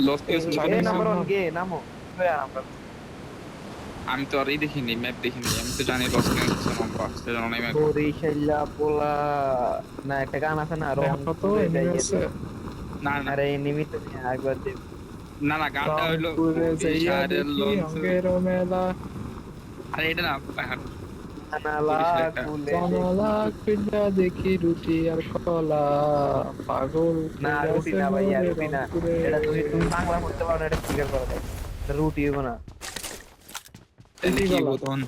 Loss case এ number 1 গে নামো আমরা আমি তো আর দেখিনি, ম্যাপ দেখিনি, আমি তো জানি লস কেস নাম্বার সেজন্য নাই ম্যাপ। বরিশাল্লা পোলা না একটা গান আছে না কত রংপুরে এনিমি যাইয়ে আছে? দেখি না না আরে এনিমি তো নিয়ে একবার দেখ না না, গানটা হইলো রংপুরে যাইয়া বরিশালের দেখি লঞ্চ। অঙ্গের মেলা, আরে এটা না, জানালা বরিশাল একটা খুলে জানালা দেখি খুইলা দেখি রুটি আর কলা, পাগল না রুটি কইরাছে না ভাইয়া মোরে রুটি না রংপুরে। এটা তুমি বাংলা পড়তে পারো না এটা স্পিকার করা যায় এটা রুটি হবে না তাহলে কি গলা। বোতন?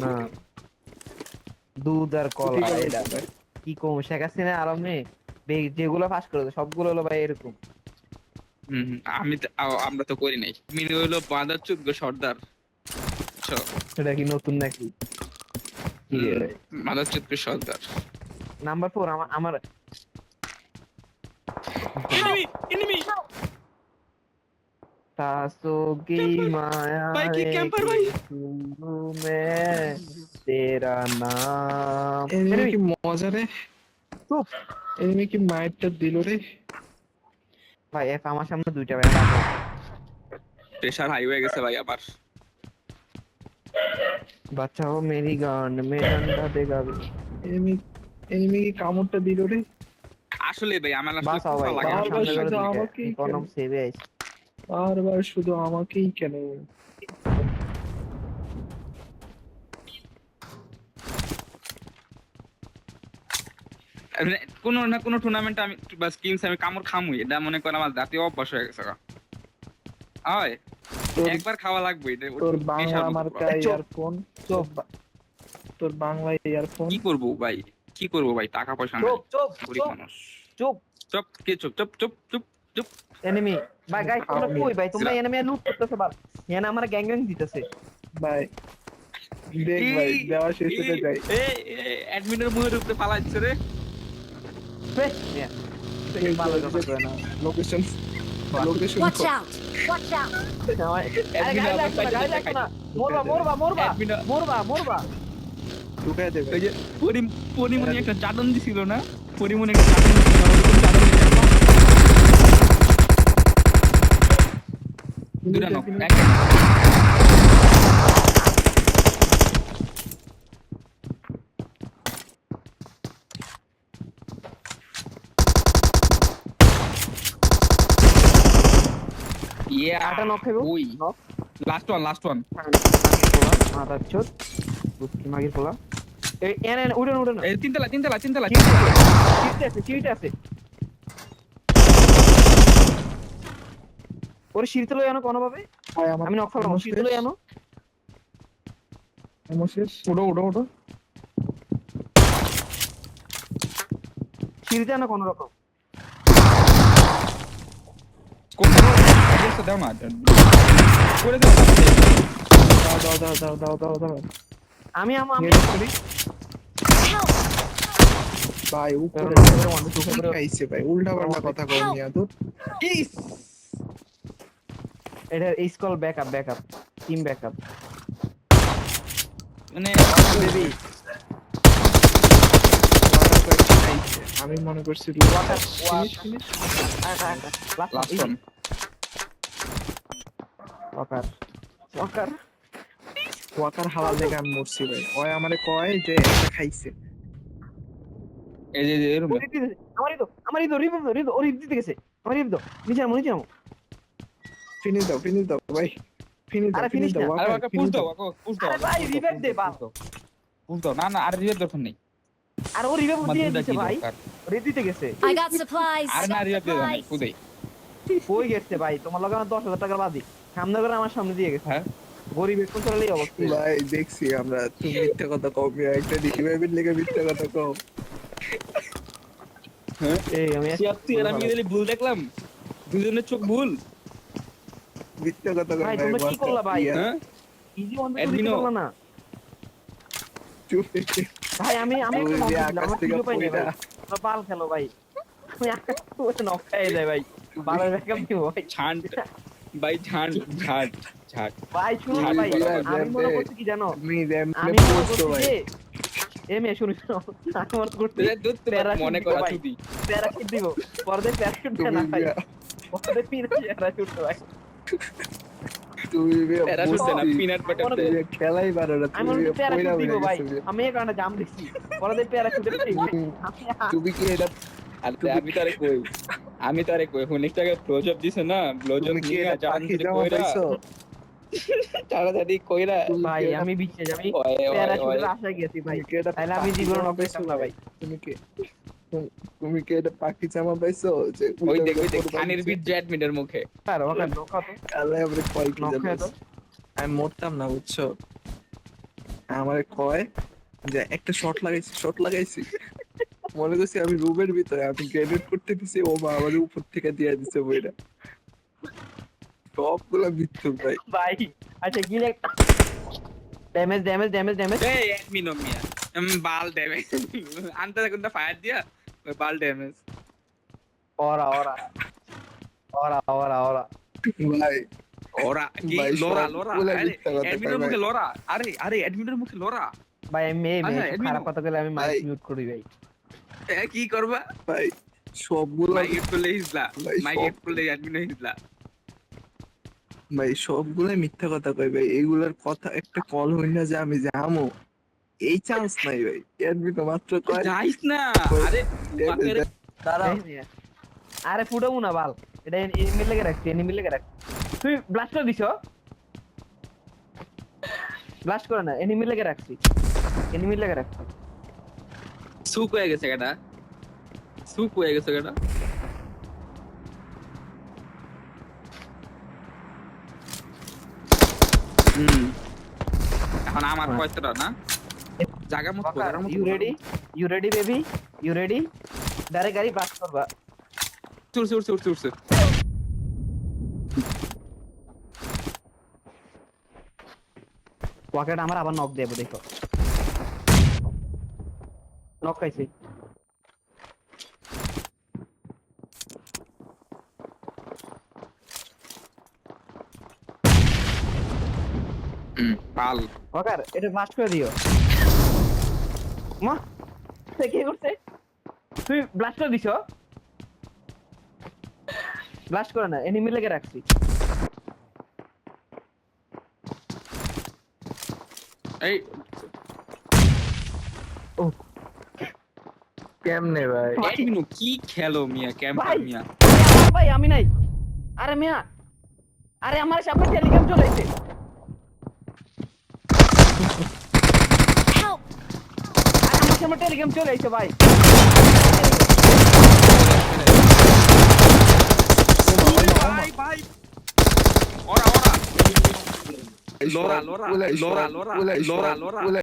না দুধ আর রুটি কলা গলা এটা হইছে ভাই। কি কম শেখ হাসিনা আরামে যেগুলো পাস করে দেয়, সবগুলো হলো ভাই এরকম আমি তো আমরা তো করি নাই। মিনি হইলো বাঁধার চুদ সর্দার। এটা কি নতুন নাকি কি রে বাঁধার চুদ সর্দার। নাম্বার 4 আমার আমার এনিমি এনিমি सासों की माया भाई की है कैंपर कि भाई। सुनूं मैं तेरा नाम এনিমি কি মজা রে, চুপ এনিমি কি মাইটটা দিল রে। ভাই এক আমার সামনে দুইটা ভাই প্রেসার হাই হয়ে গেছে ভাই আবার। বাঁচাও মেরি গান মে ডন্ডা দেगा भी এনিমি এনিমি কি কামড়টা দিল রে। আসলে ভাই আমার আসলে বাঁচাও ভাই কুফা লাগে না। আমার সামনে করে শুধু দুইটা আমাকেই কোন কেন? সেভে আইছে বারবার শুধু আমাকেই কেন? মানে কোনো না কোনো টুর্নামেন্ট আমি বা স্কিমস আমি কামড় খামুই, এটা মনে করেন আমার জাতীয় অভ্যাস হয়ে গেছে। হয় তোর একবার খাওয়া লাগবে এটা, তোর নেশার বাংলা মতো মার্কা পুরো। ইয়ারফোন, চুপ তোর বাংলা ইয়ারফোন। কি করবো ভাই, কি করবো ভাই, টাকা পয়সা নাই, চুপ চুপ গরিব চুপ মানুষ। চুপ চুপ কে চুপ চুপ চুপ চুপ চুপ। এনিমি ভাই গাইস তোমরা খাওনি। কই ভাই তোমরা এনিমি লুট করতেছো বার এনা আমার গ্যাং গ্যাং দিতেছে ভাই দেখ ভাই, দেওয়া শেষ হতে যাই। অ্যাডমিনের মুখের উপরে পালাচ্ছে রে। ভালো কথা কয় না location location Watch out! Watch out! আরে গাইস লাগতো না গাইস লাগতো না মরবা মরবা মরবা মরবা মরবা ঢুকাই দেবে। ওই যে পরিমণি একটা চাটন দিছিল না, পরিমণি একটা চাটন দিছিল, ওরকম চাটন দিছিল। দুটা knock, একটা আটা নক খাইবো ওই নক লাস্ট ওয়ান মাথার চোদ বুঝকি মাগির পোলা এই এনে উড়েন উড়েন এই তিনতলা চিড়িতে আছে ওরে সিঁড়িতে লই আনো কোনো ভাবে ভাই আমার আমি নক ফেলাম সিঁড়িতে লই আনো শেষ। ওঠো সিঁড়িতে আনো কোনো রকম কোন দাও না করে দাও। দাও। আমি Get করি। Help! ভাই উপরে খাইছে ভাই, উল্টা পাল্টা কথা কও মিয়া তো। এটা স্কল ব্যাকআপ টিম ব্যাকআপ মানে বেবি আমি মনে করছি লাস্ট ওয়ান ওয়াকার হাওয়া দেখে আমি মরছি ভাই। ওই আমারে কয় যে একটা খাইছে। এই যে এরকম আমারই তো রিভ দিতে গেছে আমার রিভ দাও নিচে নামো ফিনিশ দাও ভাই, আরে finish না। আরে ওকে পুশ দাও আরে ভাই রিভাইভ দে বাল পুশ দাও না আর রিভাইভ দরকার নেই। আর ও রিভাইভ দিয়ে মাদুদা দিতে কি ভাই দরকার? রিভ দিতে গেছে I got supplies. আর না রিভাইভ দিয়ে দাও Supplies. খুদেই। কই গেছে ভাই তোমার লগে আমার 10,000 টাকার বাদি সামনে করে আমার সামনে দিয়ে গেছে হ্যাঁ গরিব এখন চলে এই অবস্থা ভাই দেখছি আমরা, তুমি মিথ্যা কথা কও মিয়া, একটা রিভাইভের লেগে মিথ্যা কথা কও। এই আমি আর আমি গেলে ভুল দেখলাম, দুজনের চোখ ভুল। মিথ্যা কথা কও ভাই, তোমরা কি করলা ভাই? হ্যাঁ ইজি ওয়ান দিতে Admin-ও। পারলা না চুপ। ভাই আমি ওই যে একটা আকাশ আমার থেকে কিলো পাই না ভাই পড়া। তোমরা বাল খেলো ভাই আমি আকাশ নক খাই যায় ভাই বালের ব্যাকআপ দিব ভাই ছান্ড ভাই ছান্ড ভাই শুনো না ভাই আমি মনে করছি কি জানো তুমি র্যাম আমি মনে পোস্ট করছি ভাই। যে এমএ শুনি আমি মনে করছি মনে করা ভাই। চুদি। প্যারাশুট দিব পরে প্যারাশুট তুমি না ভাই মিয়া, ওদের প্যারাশুট ভাই তুমি প্যারাশুট দেনা পিনাট বাটার দে খেলাই পারো না আমি তুমি ওদের প্যারাশুট পয়রা দিব হয়ে ভাই গেছো আমি এই কারণে জাম দিছি ওদের প্যারাশুটের ঠিক তুমি কি এটা আর আমি তারে কই হুনিকটাকে ব্লোজব দিছে না ব্লোজব তুমি কি নিয়ে এটা জান পাখি ধরে জামা কইরা পাইছো তাড়াতাড়ি কইরা ভাই আমি বিশ্বাস আমি ওই, ওই, প্যারাশুটের ওই। আশায় গেছি ভাই তুমি কি এটা তাহলে আমি পাখি জীবনে জামা নক পেতাম না ভাই তুমি কি তুমি কি এটা পাখি জামা পাইছো যে ওই উল্টা দেখ উল্টা করবা খানির কিছু? বিট জ্যাডমিনের মুখে আর ওখানে নক তো আল্লাহ আমরা কয় কি নক জানো তো আমি মরতাম না বুঝছো আমারে কয় যে একটা শট লাগাইছি মনে করছি আমি রুমের ভিতরে আমি গ্রেনেড করতে দিছি ও মা আমাদের উপর থেকে দিয়ে দিছে বইটা সবগুলা মৃত্যু ভাই ভাই আচ্ছা কি লেখ ড্যামেজ ড্যামেজ ড্যামেজ ড্যামেজ এই অ্যাডমিন মিয়া বাল ড্যামেজ আনতে কোনটা ফায়ার দিয়া ওই বাল ড্যামেজ ওরা ওরা ওরা ওরা ওরা ভাই ওরা কি ভাই, লোরা সব লোরা গুলা আরে মিথ্যা কথা অ্যাডমিনের কয় মুখে ভাই। লোরা আরে অ্যাডমিনের মুখে লোরা ভাই আমি মেয়ে আচ্ছা, মেয়ে admin খারাপ কথা বলে আমি মাইক ভাই। মিউট করি ভাই কি করবা ভাই সবগুলা মাইক করলে হিজলা ভাই, মাইক সব- করলে অ্যাডমিন হিজলা ভাই সবগুলাই মিথ্যা কথা কই ভাই এগুলার কথা একটা কল হই না যে আমি যামো এই চান্স নাই ভাই এডমিট মাত্র কয় যাইস না কই- আরে damage দেয়। দাঁড়াও আরে ফুটাবো না বাল এটা এনিমি লেগে রাখছি এনিমি লেগে রাখছি তুই ব্লাস্ট করে দিছো ব্লাস্ট করে না এনিমি লেগে রাখছি এনিমি লেগে রাখছি সুক হয়ে গেছে এটা সুক হয়ে গেছে এটা এখন আমার কয়টা না জায়গা মত you ready baby you ready direct গাড়ি ব্লাস্ট করবা উঠছে ওয়াকেট আমার আবার নক দেব দেখো নক খাইছি পাল ওয়াকার এটা ব্লাস্ট করে দিও মা সে কি করছে তুই ব্লাস্ট করে দিছো ব্লাস্ট করে না এনিমি লেগে রাখছি এই ও কেমনে ভাই অ্যাডমিন কি খেলো মিয়া ক্যাম্পার ভাই মিয়া ভাই আমি নাই আরে মিয়া আরে আমার সামনে টেলিগ্রাম চলে এসেছে Help! আরে আমার সামনে টেলিগ্রাম চলে এসেছে ভাই ভাই ওরা LORA LORA LORA LORA LORA LORA